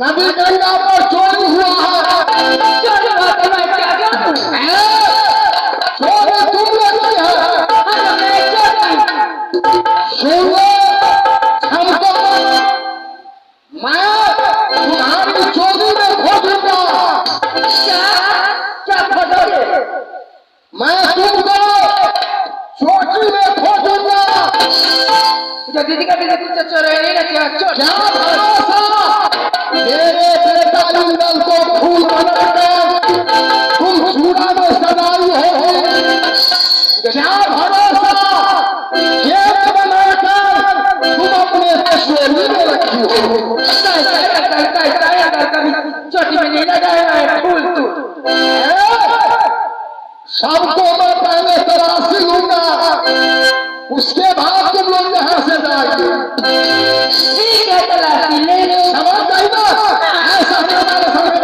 नदी गंगा पर चोरी हुआ है। चोरी हुआ तो मैं क्या करूं? चोरी तुम लगी है। हाँ मैं चोरी। सुनो हमको, मैं तुम्हारी चोरी में खोजूंगा। क्या खोजोगे? मैं तुमको चोरी में खोजूंगा। जो दीदी का दीदी कुछ चोरी नहीं ना चोर। क्या भरोसा मेरे बेटा इंदल को फूल बनाकर तुम चूड़ा में सजाई होगी। क्या भरोसा केक बनाकर तुम अपने रसोई में रखी होगी। कभी चोटी में नहीं लगाया है फूल तू। सबको मैं पहले तलाशी लूंगा, उसके बाद तुम लोग यहाँ से जाएंगे। ठीक है तलाशी ले लो। समझ गई ना? ऐसा हमारे सामने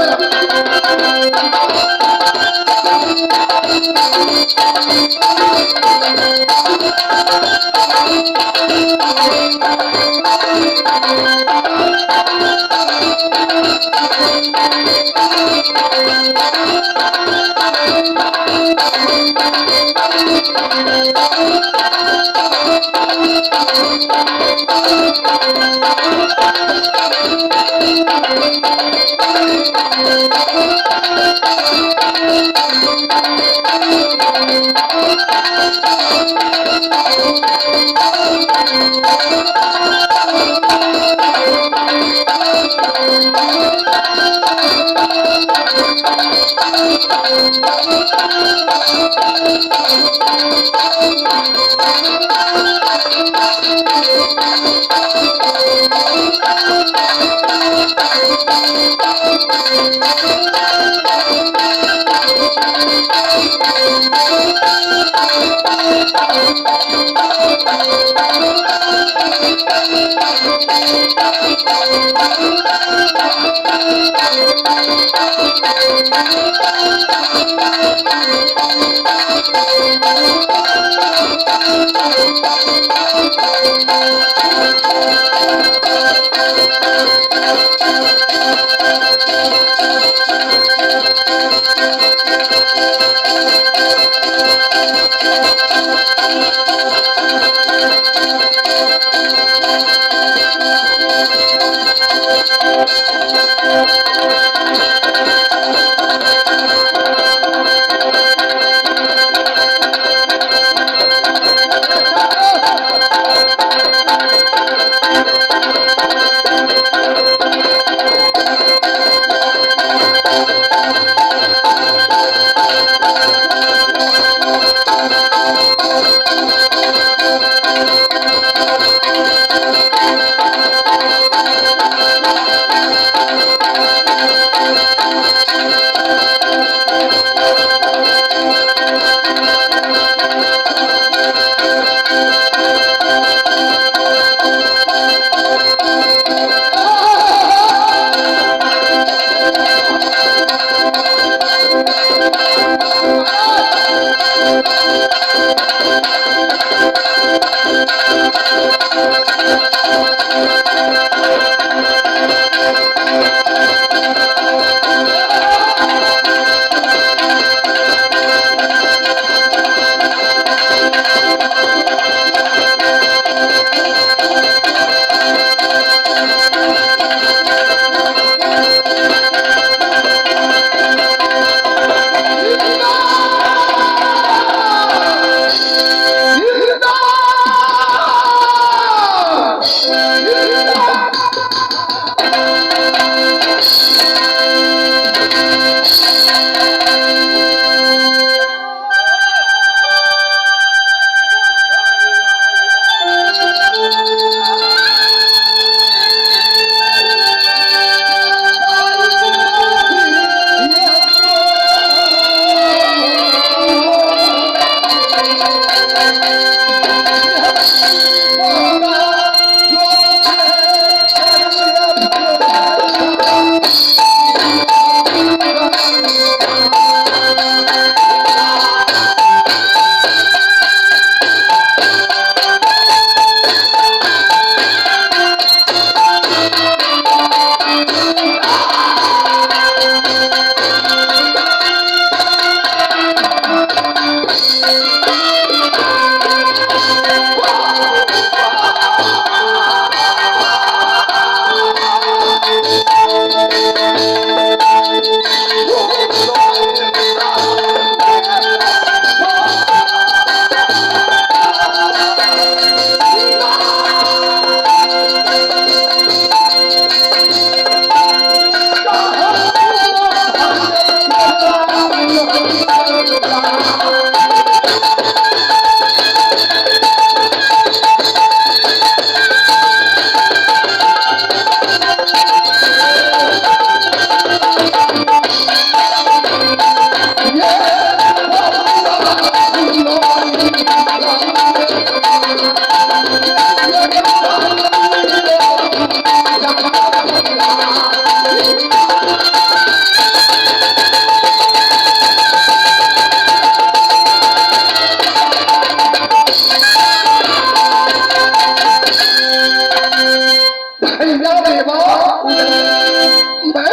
मैं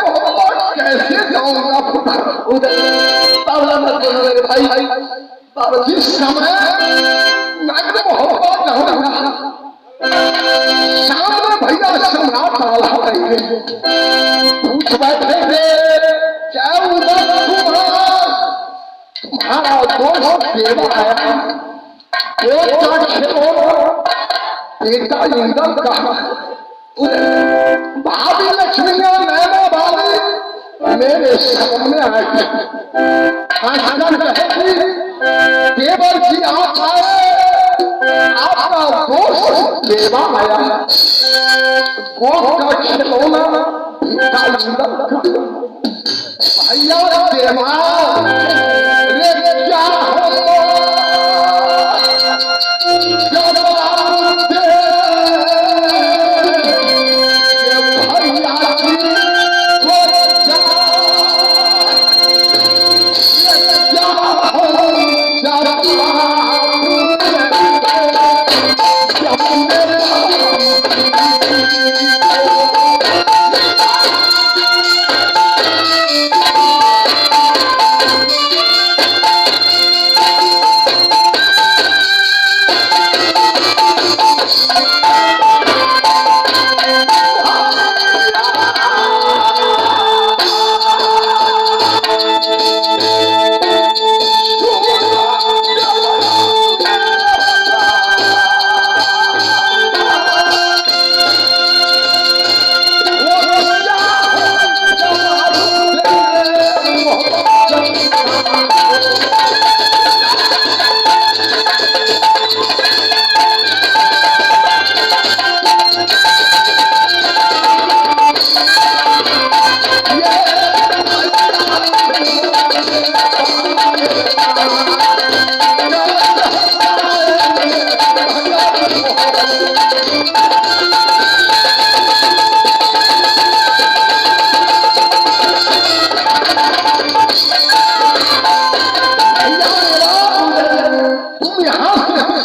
मोहब्बत कैसे जाऊंगा उधर बाबला मत बोलो मेरे भाई बाबला जिस समय मैं मोहब्बत जाऊंगा सामने भैया सम्राट वाला पूछ बैठे थे क्या उधर तुम्हारा दोस्त देवा आया बेटा खेलो बेटा इंदल का भाभी लक्ष्मिया नैना भाभी मेरे सामने आई हंसकर कहेगी केवल जी आप आए आपका दोस्त देवा आया गोद का खिलौना बेटा इंदल का भैया देवा रे क्या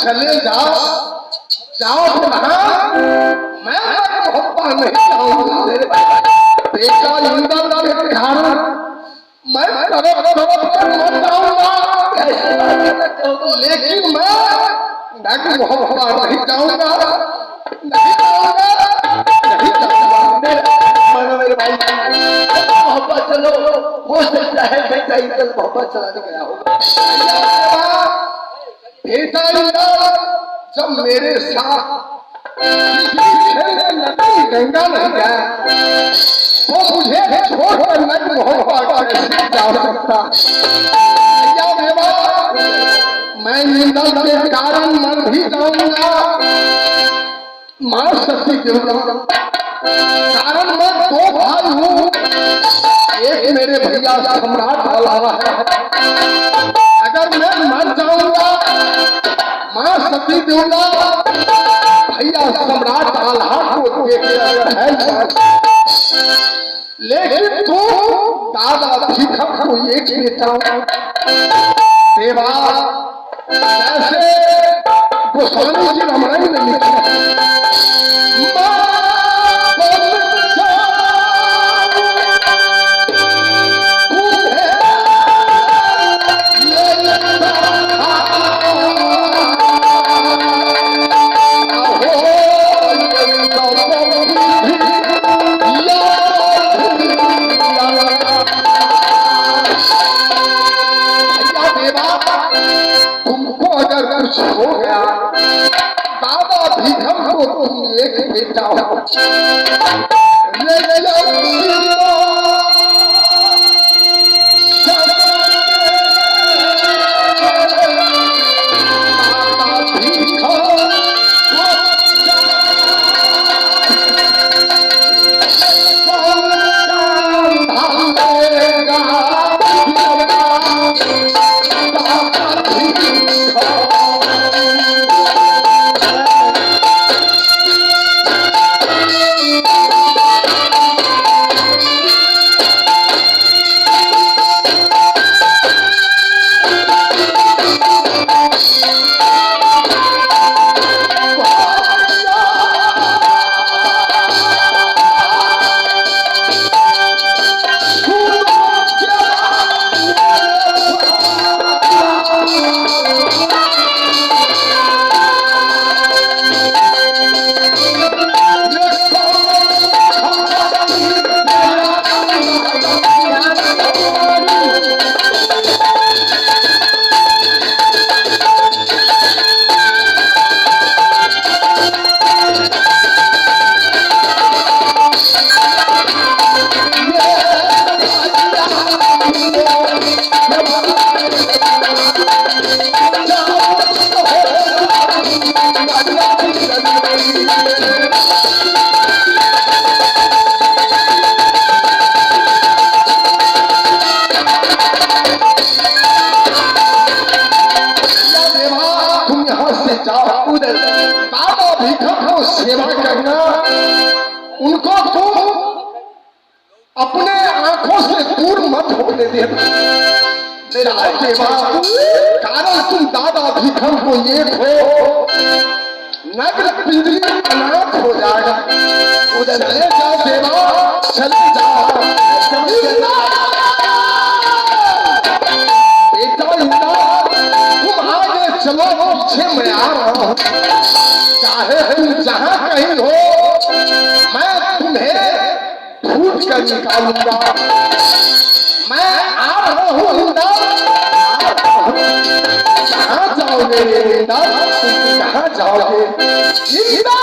चले जाओ जाओ मैं मोहब्बत नहीं चाहूंगा बेटा इंदल के कारण मैं मर जाऊंगा लेकिन मैं मोहब्बत नहीं चाहूंगा नहीं चाहूंगा मेरे भाई मोहब्बत चलो हो सकता है बेटा इंदल मोहब्बत चलाने गया होगा बेटा जब मेरे साथ गंगा नहीं गया तो मुझे छोड़कर नहीं मोहब्बत कैसे जा सकता मैं इंदल के कारण मर भी जाऊंगा मां सती देवता कारण मैं दो भाई हूँ एक मेरे भैया सम्राट वाला है अगर मैं मर जाऊंगा मां सती देवता भैया सम्राट आल्हा को देख है लेकिन तू दादा भीखम को एक बेटा देवा जैसे गोस्वामी जी रामायण में लिखा हो गया दादा भीखम को तुम एक बेटा हो तुम यहाँ से जाओ उधर दादा भिखम को सेवा करना, उनको तुम अपने आंखों से दूर मत होने देना मेरा देवा। कारण तुम दादा भिखम को ये खो नगर पिंजरी अनाथ हो जाएगा। उधर चले जाओ देवा, चले जाओ तुम आगे चलो, पीछे मैं आ रहा हूं। चाहे तुम जहां कहीं हो, मैं तुम्हें ढूंढ कर निकालूंगा। मैं आ रहा हूं इंदा, कहां जाओगे इंदा, तुम कहां जाओगे इंदा?